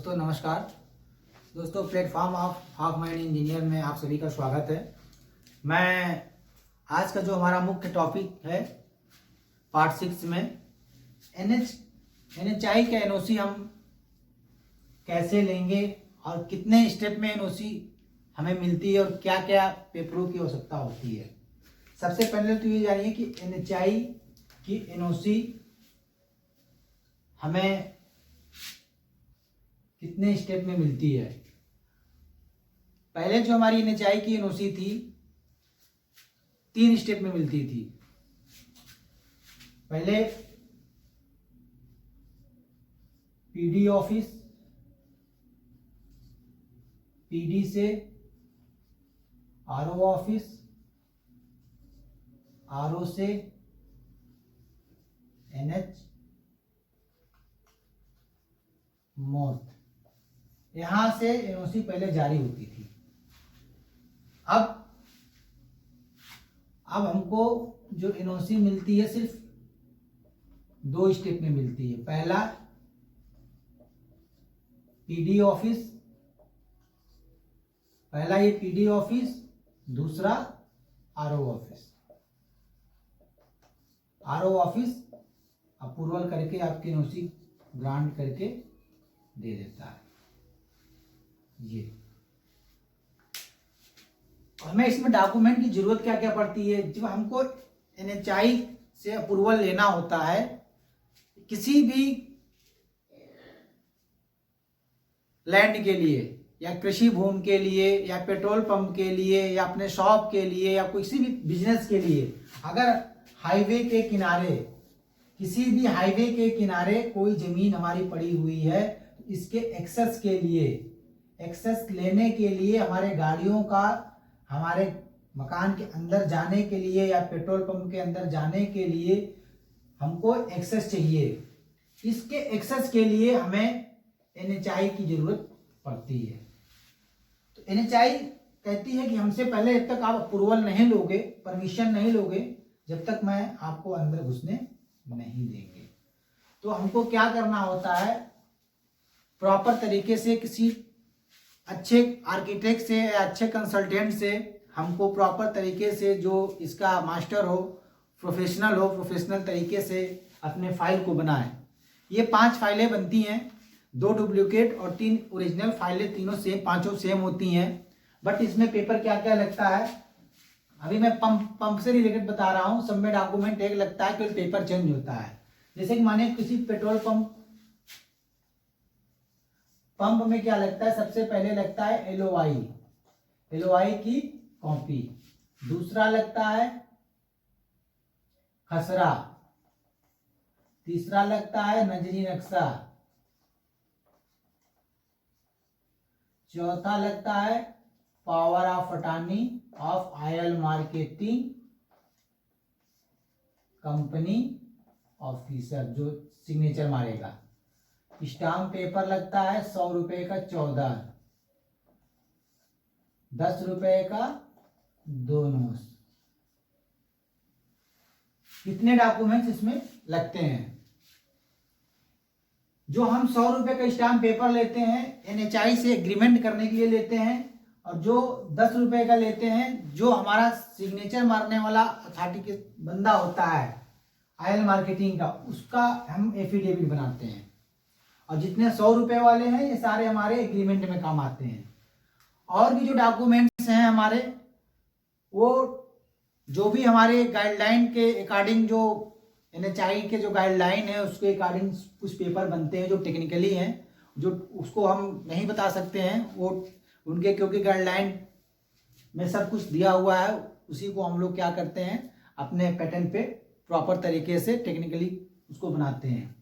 दोस्तों नमस्कार। दोस्तों platform of half mind engineer में आप सभी का स्वागत है। मैं आज का जो हमारा मुख्य टॉपिक है पार्ट 6 में NHI का NOC हम कैसे लेंगे और कितने स्टेप में NOC हमें मिलती है और क्या क्या पेपरों की आवश्यकता होती है। सबसे पहले तो ये जानिए कि NHI की NOC हमें कितने स्टेप में मिलती है। पहले जो हमारी NHI की NOC थी 3 स्टेप में मिलती थी। पहले PD ऑफिस, PD से RO ऑफिस, RO से NH मोर्थ, यहां से NOC पहले जारी होती थी। अब हमको जो NOC मिलती है सिर्फ 2 स्टेप में मिलती है। पहला PD ऑफिस, पहला ये PD ऑफिस, दूसरा RO office. RO office approval करके आपके NOC ग्रांट करके दे देता है। ये हमें इसमें डॉक्यूमेंट की जरूरत क्या क्या पड़ती है। जब हमको NHI से अप्रूवल लेना होता है किसी भी लैंड के लिए या कृषि भूमि के लिए या पेट्रोल पंप के लिए या अपने शॉप के लिए या किसी भी बिजनेस के लिए, अगर हाईवे के किनारे किसी भी हाईवे के किनारे कोई जमीन हमारी पड़ी हुई है, इसके एक्सेस के लिए, एक्सेस लेने के लिए, हमारे गाड़ियों का हमारे मकान के अंदर जाने के लिए या पेट्रोल पंप के अंदर जाने के लिए हमको एक्सेस चाहिए। इसके एक्सेस के लिए हमें NHI की जरूरत पड़ती है। तो NHI कहती है कि हमसे पहले जब तक आप अप्रूवल नहीं लोगे, परमिशन नहीं लोगे, जब तक मैं आपको अंदर घुसने नहीं देंगे। तो हमको क्या करना होता है, प्रॉपर तरीके से किसी अच्छे आर्किटेक्ट से या अच्छे कंसल्टेंट से हमको प्रॉपर तरीके से, जो इसका मास्टर हो, प्रोफेशनल तरीके से अपने फाइल को बनाएं। ये 5 फाइलें बनती हैं, 2 डुप्लीकेट और 3 ओरिजिनल फाइलें, तीनों सेम, पांचों सेम होती हैं। बट इसमें पेपर क्या क्या लगता है, अभी मैं पंप से रिलेटेड बता रहा हूँ। सब में डॉक्यूमेंट एक लगता है, फिर पेपर चेंज होता है। जैसे कि माने किसी पेट्रोल पंप में क्या लगता है, सबसे पहले लगता है LOI की कॉपी, दूसरा लगता है खसरा, तीसरा लगता है नजरी नक्शा, चौथा लगता है power of attorney of oil marketing company officer, जो सिग्नेचर मारेगा। स्टाम्प पेपर लगता है 100 रुपए का 14, 10 रुपए का 2 नोट्स। कितने डॉक्यूमेंट्स इसमें लगते हैं। जो हम 100 रुपए का स्टाम्प पेपर लेते हैं NHI से एग्रीमेंट करने के लिए लेते हैं, और जो 10 रुपए का लेते हैं, जो हमारा सिग्नेचर मारने वाला अथॉरिटी के बंदा होता है ऑयल मार्केटिंग का, उसका हम एफिडेविट बनाते हैं। और जितने 100 रुपए वाले हैं ये सारे हमारे एग्रीमेंट में काम आते हैं। और भी जो डॉक्यूमेंट्स हैं हमारे, वो जो भी हमारे गाइडलाइन के अकॉर्डिंग, जो NHI के जो गाइडलाइन है उसके अकॉर्डिंग कुछ पेपर बनते हैं जो टेक्निकली हैं, जो उसको हम नहीं बता सकते हैं वो उनके, क्योंकि गाइडलाइन में सब कुछ दिया हुआ है। उसी को हम लोग क्या करते हैं, अपने पैटर्न पे प्रॉपर तरीके से टेक्निकली उसको बनाते हैं।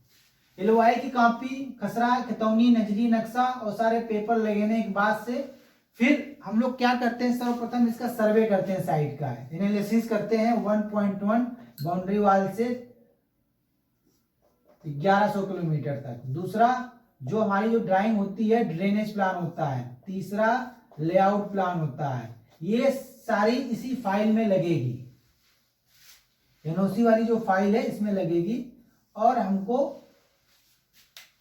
LOI की कॉपी, खसरा, खतौनी, नजरी नक्शा और सारे पेपर लगने के बाद से फिर हम लोग क्या करते हैं, सर्वप्रथम इसका सर्वे करते हैं, साइट का एनालिसिस करते हैं 1.1 बाउंड्री वाल से 1100 किलोमीटर तक। दूसरा जो हमारी जो ड्राइंग होती है, ड्रेनेज प्लान होता है। तीसरा लेआउट प्लान होता है। ये सारी इसी फाइल में लगेगी, NOC वाली जो फाइल है इसमें लगेगी। और हमको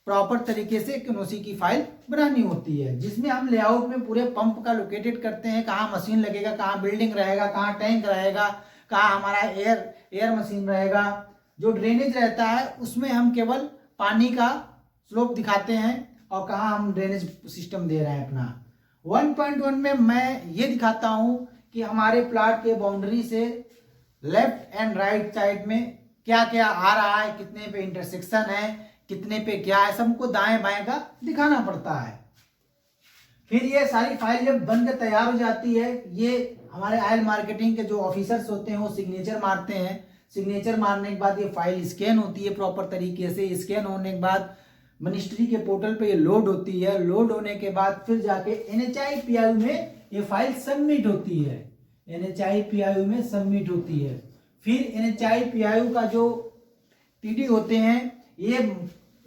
प्रॉपर तरीके से एनओसी की फाइल बनानी होती है, जिसमें हम लेआउट में पूरे पंप का लोकेटेड करते हैं, कहाँ मशीन लगेगा, कहाँ बिल्डिंग रहेगा, कहाँ टैंक रहेगा, कहाँ हमारा एयर मशीन रहेगा। जो ड्रेनेज रहता है उसमें हम केवल पानी का स्लोप दिखाते हैं और कहाँ हम ड्रेनेज सिस्टम दे रहे हैं अपना। 1.1 में मैं ये दिखाता हूँ कि हमारे प्लाट के बाउंड्री से लेफ्ट एंड राइट साइड में क्या क्या आ रहा है, कितने पे इंटरसेक्शन है, कितने पे क्या है, सबको दाएं बाएं का दिखाना पड़ता है। फिर ये सारी फाइल जब बन के तैयार हो जाती है, ये हमारे ऑयल मार्केटिंग के जो ऑफिसर्स होते हैं वो सिग्नेचर मारते हैं। सिग्नेचर मारने के बाद ये फाइल स्कैन होती है प्रॉपर तरीके से। स्कैन होने के बाद मिनिस्ट्री के पोर्टल पे ये लोड होती है। लोड होने के बाद फिर जाके NHIPIU में ये फाइल सबमिट होती है। NHIPIU में सबमिट होती है। फिर NHIPIU का जो PD होते हैं ये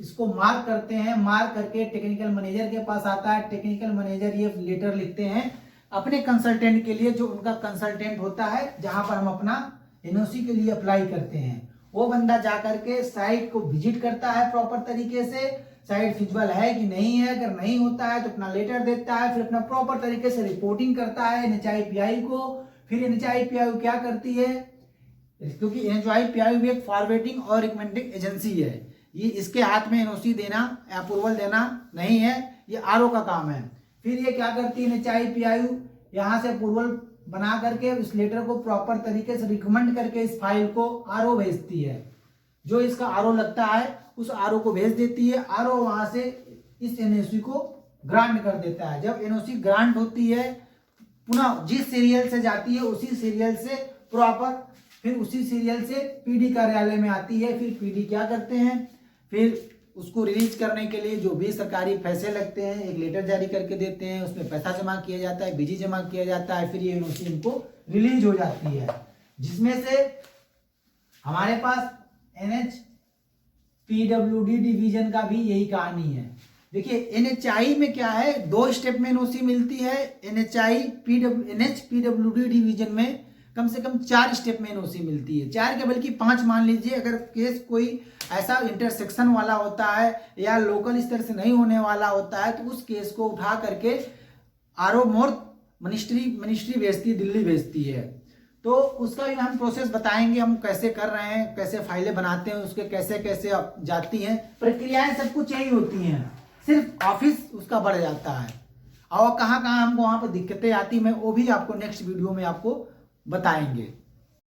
इसको मार्क करते हैं। मार्क करके टेक्निकल मैनेजर के पास आता है। टेक्निकल मैनेजर ये लेटर लिखते हैं अपने कंसल्टेंट के लिए, जो उनका कंसल्टेंट होता है जहां पर हम अपना NOC के लिए अप्लाई करते हैं। वो बंदा जाकर के साइट को विजिट करता है प्रॉपर तरीके से, साइट फिजिबल है कि नहीं है। अगर नहीं होता है तो अपना लेटर देता है, फिर अपना प्रॉपर तरीके से रिपोर्टिंग करता है NHIPIU को। फिर NHIPIU क्या करती है, क्योंकि NHIPIU भी एक फॉरवर्डिंग और रिकमेंडिंग एजेंसी है, ये इसके हाथ में NOC देना, अप्रूवल देना नहीं है, ये RO का काम है। फिर ये क्या करती है NHIPIU, यहाँ से अप्रूवल बना करके उस लेटर को प्रॉपर तरीके से रिकमेंड करके इस फाइल को RO भेजती है। जो इसका RO लगता है उस RO को भेज देती है। RO वहां से इस NOC को ग्रांट कर देता है। जब NOC ग्रांट होती है, पुनः जिस सीरियल से जाती है उसी सीरियल से प्रॉपर फिर उसी सीरियल से PD कार्यालय में आती है। फिर PD क्या करते हैं, फिर उसको रिलीज करने के लिए जो भी सरकारी पैसे लगते हैं एक लेटर जारी करके देते हैं, उसमें पैसा जमा किया जाता है, बीजी जमा किया जाता है। फिर ये NOC इनको रिलीज हो जाती है, जिसमें से हमारे पास NHPWD डिवीजन का भी यही कहानी है। देखिए NHI में क्या है, 2 स्टेप में NOC मिलती है। NHPWD डिवीजन में कम से कम 4 स्टेप में NOC मिलती है। 4 के बल्कि 5 मान लीजिए। अगर केस कोई ऐसा इंटरसेक्शन वाला होता है या लोकल स्तर से नहीं होने वाला होता है तो उस केस को उठा करके RO मोर मिनिस्ट्री भेजती है, दिल्ली भेजती है। तो उसका भी हम प्रोसेस बताएंगे, हम कैसे कर रहे हैं, कैसे फाइलें बनाते हैं, उसके कैसे कैसे जाती हैं, प्रक्रियाएं सब कुछ यही होती हैं, सिर्फ ऑफिस उसका बढ़ जाता है। और कहाँ कहाँ हमको वहाँ पर दिक्कतें आती, मैं वो भी आपको नेक्स्ट वीडियो में आपको बताएंगे।